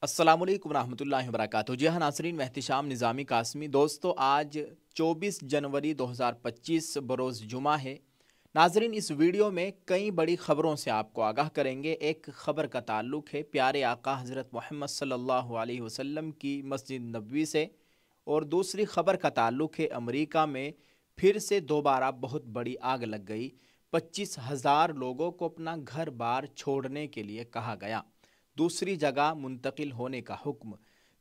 अस्सलामुअलैकुम रहमतुल्लाहि व बरकातहू। जी हाँ नाज़रीन, मैं एहतिशाम निज़ामी कासमी। दोस्तों, आज 24 जनवरी 2025 बरोज़ जुमा है। नाज़रीन, इस वीडियो में कई बड़ी ख़बरों से आपको आगाह करेंगे। एक ख़बर का ताल्लुक़ है प्यारे आका हज़रत मोहम्मद सल्लल्लाहु अलैहि वसल्लम की मस्जिद नबवी से, और दूसरी ख़बर का ताल्लुक़ है अमरीका में फिर से दोबारा बहुत बड़ी आग लग गई। 25,000 लोगों को अपना घर बार छोड़ने के लिए कहा गया, दूसरी जगह मुंतकिल होने का हुक्म।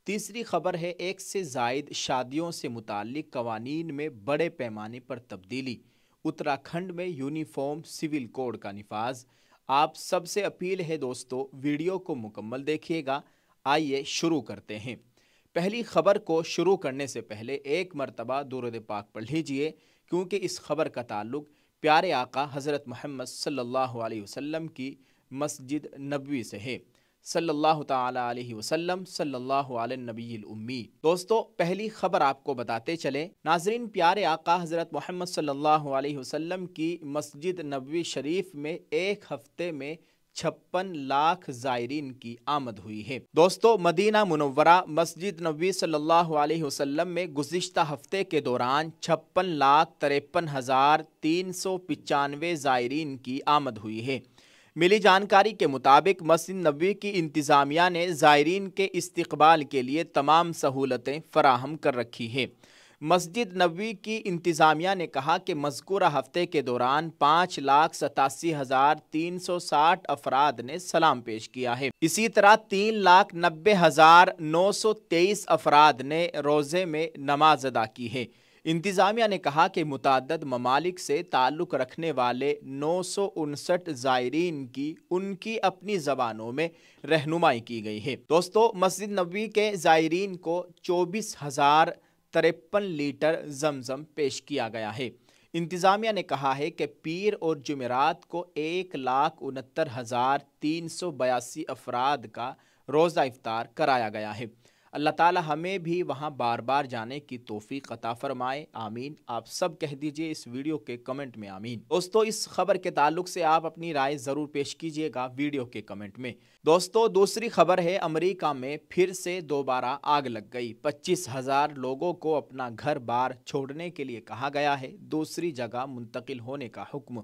तीसरी खबर है एक से जायद शादियों से मुताल्लिक कवानीन में बड़े पैमाने पर तब्दीली। उत्तराखंड में यूनिफॉर्म सिविल कोड का निफाज। आप सबसे अपील है दोस्तों, वीडियो को मुकम्मल देखिएगा। आइए शुरू करते हैं। पहली खबर को शुरू करने से पहले एक मरतबा दुरूद पाक पढ़ लीजिए, क्योंकि इस खबर का ताल्लुक प्यारे आका हज़रत मोहम्मद सल्लल्लाहु अलैहि वसल्लम की मस्जिद नबवी से है। सल्लल्लाहु ताला अलैहि वसल्लम, सल्लल्लाहु अलैहि नबील उम्मी। दोस्तों, पहली खबर आपको बताते चले। नाजरीन, प्यारे आका हज़रत मोहम्मद सल्लल्लाहु अलैहि वसल्लम की मस्जिद नबवी शरीफ में एक हफ्ते में 56 लाख ज़ायरीन की आमद हुई है। दोस्तों, मदीना मुनव्वरा मस्जिद नबवी सल्लल्लाहु अलैहि वसल्लम में गुज़िश्ता हफ्ते के दौरान 56,53,395 ज़ायरीन की आमद हुई है। मिली जानकारी के मुताबिक मस्जिद नबवी की इंतज़ामिया ने ज़ायरीन के इस्तकबाल के लिए तमाम सहूलतें फ़राहम कर रखी है। मस्जिद नबवी की इंतज़ामिया ने कहा कि मज़कूरा हफ्ते के दौरान 5,87,360 अफराद ने सलाम पेश किया है। इसी तरह 3,90,923 अफराद ने रोज़े में नमाज अदा की है। इंतज़ामिया ने कहा कि मुतअद्दिद ममालिक से ताल्लुक़ रखने वाले 959 ज़ायरीन की उनकी अपनी ज़बानों में रहनुमाई की गई है। दोस्तों, मस्जिद नबवी के ज़ायरीन को 24,053 लीटर ज़मज़म पेश किया गया है। इंतज़ामिया ने कहा है कि पीर और जुमेरात को 1,69,382 अफराद का रोज़ा इफ्तार कराया गया है। अल्लाह ताला हमें भी वहाँ बार बार जाने की तौफीक अता फरमाए, आमीन। आप सब कह दीजिए इस वीडियो के कमेंट में आमीन। दोस्तों, इस खबर के ताल्लुक से आप अपनी राय ज़रूर पेश कीजिएगा वीडियो के कमेंट में। दोस्तों, दूसरी खबर है अमेरिका में फिर से दोबारा आग लग गई। 25,000 लोगों को अपना घर बार छोड़ने के लिए कहा गया है, दूसरी जगह मुंतकिल होने का हुक्म।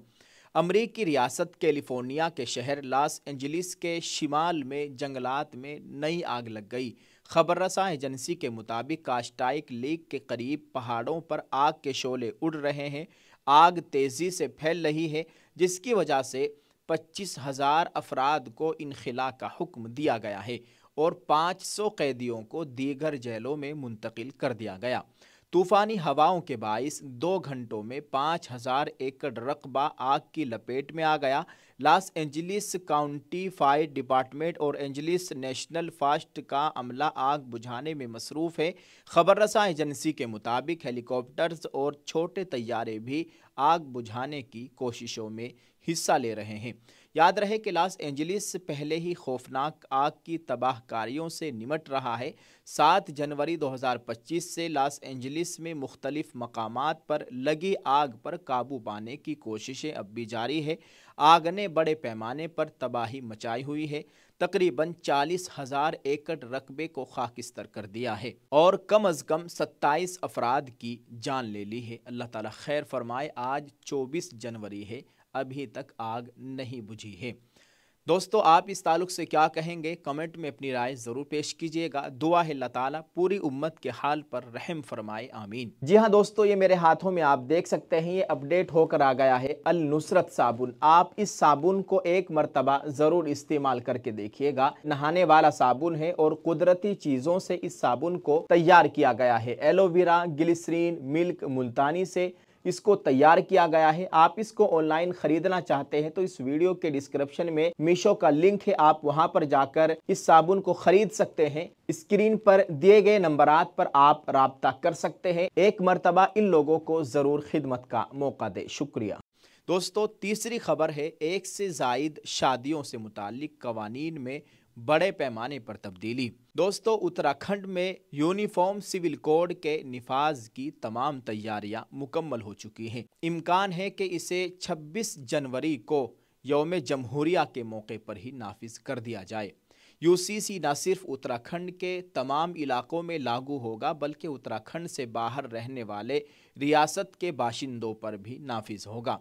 अमरीकी रियासत कैलिफोर्निया के शहर लॉस एंजलिस के शिमाल में जंगलात में नई आग लग गई। खबर रसा एजेंसी के मुताबिक कास्टाइक लेक के करीब पहाड़ों पर आग के शोले उड़ रहे हैं। आग तेज़ी से फैल रही है, जिसकी वजह से 25,000 अफराद को इनखला का हुक्म दिया गया है और 500 कैदियों को दीगर जेलों में मुंतकिल कर दिया गया। तूफ़ानी हवाओं के बाइस 2 घंटों में 5,000 एकड़ रकबा आग की लपेट में आ गया। Los Angeles county fire department और एंजलिस नेशनल फास्ट का अमला आग बुझाने में मसरूफ़ है। खबर रसा एजेंसी के मुताबिक हेलीकॉप्टर्स और छोटे तैयारे भी आग बुझाने की कोशिशों में हिस्सा ले रहे हैं। याद रहे कि लॉस एंजलिस पहले ही खौफनाक आग की तबाहकारियों से निमट रहा है। 7 जनवरी 2025 से लॉस एंजलिस में मुख्तलिफ मकामात पर लगी आग पर काबू पाने की कोशिशें अब भी जारी है। आग ने बड़े पैमाने पर तबाही मचाई हुई है, तकरीबन 40,000 एकड़ रकबे को खाकिस्तर कर दिया है और कम अज़ कम 27 अफराद की जान ले ली है। अल्लाह ताला खैर फरमाए। आज 24 जनवरी है, अभी तक आग नहीं बुझी है। दोस्तों, आप इस ताल्लुक से क्या कहेंगे? कमेंट में अपनी राय ज़रूर पेश कीजिएगा। दुआ है अल्लाह ताला पूरी उम्मत के हाल पर रहम फरमाए, आमीन। जी हाँ दोस्तों, ये मेरे हाथों में आप देख सकते हैं, ये अपडेट होकर आ गया है अल नुसरत साबुन। आप इस साबुन को एक मरतबा ज़रूर इस्तेमाल करके देखिएगा। नहाने वाला साबुन है और कुदरती चीज़ों से इस साबुन को तैयार किया गया है। एलोवेरा, ग्लिसरीन, मिल्क, मुल्तानी से इसको तैयार किया गया है। आप इसको ऑनलाइन खरीदना चाहते हैं तो इस वीडियो के डिस्क्रिप्शन में मीशो का लिंक है, आप वहां पर जाकर इस साबुन को खरीद सकते हैं। स्क्रीन पर दिए गए नंबरात पर आप राब्ता कर सकते हैं। एक मरतबा इन लोगों को जरूर खिदमत का मौका दे। शुक्रिया। दोस्तों, तीसरी खबर है एक से जायद शादियों से मुताल्लिक कवानीन में बड़े पैमाने पर तब्दीली। दोस्तों, उत्तराखंड में यूनिफॉर्म सिविल कोड के निफाज की तमाम तैयारियां मुकम्मल हो चुकी हैं। इम्कान है कि इसे 26 जनवरी को यौम जमहूरिया के मौके पर ही नाफिज कर दिया जाए। यूसीसी न सिर्फ उत्तराखंड के तमाम इलाकों में लागू होगा बल्कि उत्तराखंड से बाहर रहने वाले रियासत के बाशिंदों पर भी नाफिज होगा।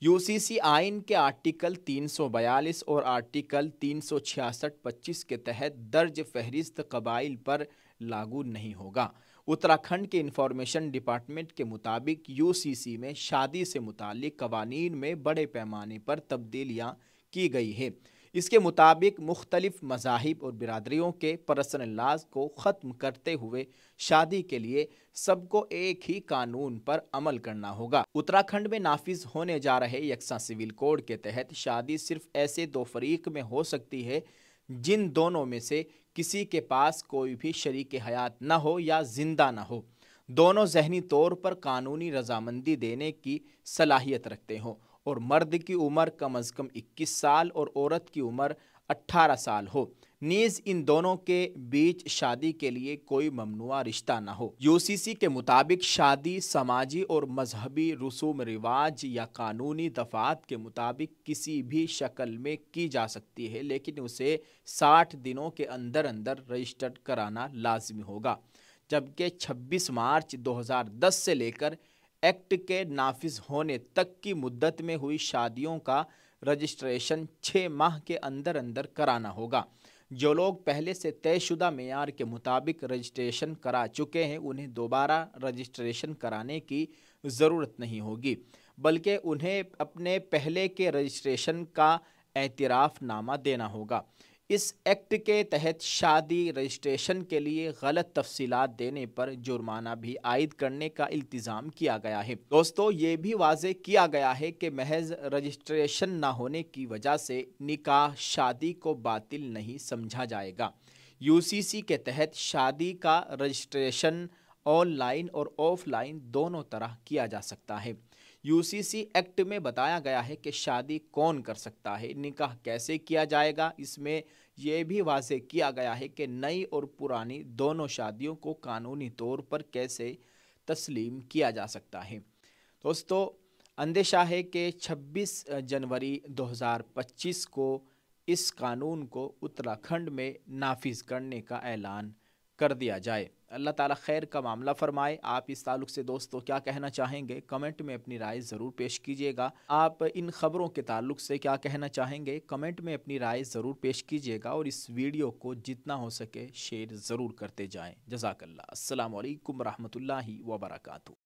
यूसीसी आइन के आर्टिकल 342 और आर्टिकल 366-25 के तहत दर्ज फहरिस्त कबाइल पर लागू नहीं होगा। उत्तराखंड के इंफॉर्मेशन डिपार्टमेंट के मुताबिक यूसीसी में शादी से मुतालिक कवानीन में बड़े पैमाने पर तब्दीलियाँ की गई है। इसके मुताबिक मुख्तलिफ मज़ाहिब और बिरादरियों के पर्सनल लॉज को ख़त्म करते हुए शादी के लिए सबको एक ही कानून पर अमल करना होगा। उत्तराखंड में नाफिज होने जा रहे यकसा सिविल कोड के तहत शादी सिर्फ ऐसे दो फरीक में हो सकती है जिन दोनों में से किसी के पास कोई भी शरीक हयात न हो या जिंदा न हो, दोनों ज़हनी तौर पर कानूनी रजामंदी देने की सलाहियत रखते हों और मर्द की उम्र कम अज़ कम 21 साल और औरत की उम्र 18 साल हो। नीज़ इन दोनों के बीच शादी के लिए कोई ममनुआ रिश्ता न हो। यूसीसी के मुताबिक शादी समाजी और मजहबी रसूम रिवाज या कानूनी दफ़ात के मुताबिक किसी भी शक्ल में की जा सकती है, लेकिन उसे 60 दिनों के अंदर अंदर रजिस्टर्ड कराना लाजमी होगा। जबकि 26 मार्च 2010 से लेकर एक्ट के नाफिज होने तक की मुद्दत में हुई शादियों का रजिस्ट्रेशन 6 माह के अंदर अंदर कराना होगा। जो लोग पहले से तयशुदा मेयार के मुताबिक रजिस्ट्रेशन करा चुके हैं उन्हें दोबारा रजिस्ट्रेशन कराने की ज़रूरत नहीं होगी, बल्कि उन्हें अपने पहले के रजिस्ट्रेशन का एतराफ़नामा देना होगा। इस एक्ट के तहत शादी रजिस्ट्रेशन के लिए गलत तफसीलात देने पर जुर्माना भी आयद करने का इल्तिज़ाम किया गया है। दोस्तों, ये भी वाज़ेह किया गया है कि महज रजिस्ट्रेशन ना होने की वजह से निकाह शादी को बातिल नहीं समझा जाएगा। यूसीसी के तहत शादी का रजिस्ट्रेशन ऑनलाइन और ऑफलाइन दोनों तरह किया जा सकता है। यूसीसी एक्ट में बताया गया है कि शादी कौन कर सकता है, निकाह कैसे किया जाएगा। इसमें यह भी वाज़ेह किया गया है कि नई और पुरानी दोनों शादियों को कानूनी तौर पर कैसे तस्लीम किया जा सकता है। दोस्तों, अंदेशा है कि 26 जनवरी 2025 को इस कानून को उत्तराखंड में नाफिज करने का ऐलान कर दिया जाए। अल्लाह ताला खैर का मामला फरमाए। आप इस ताल्लुक़ से दोस्तों क्या कहना चाहेंगे, कमेंट में अपनी राय ज़रूर पेश कीजिएगा। आप इन ख़बरों के ताल्लुक़ से क्या कहना चाहेंगे, कमेंट में अपनी राय ज़रूर पेश कीजिएगा और इस वीडियो को जितना हो सके शेयर ज़रूर करते जाएँ। जज़ाकल्लाह। अस्सलामु अलैकुम रहमतुल्लाहि व बरकातुहू।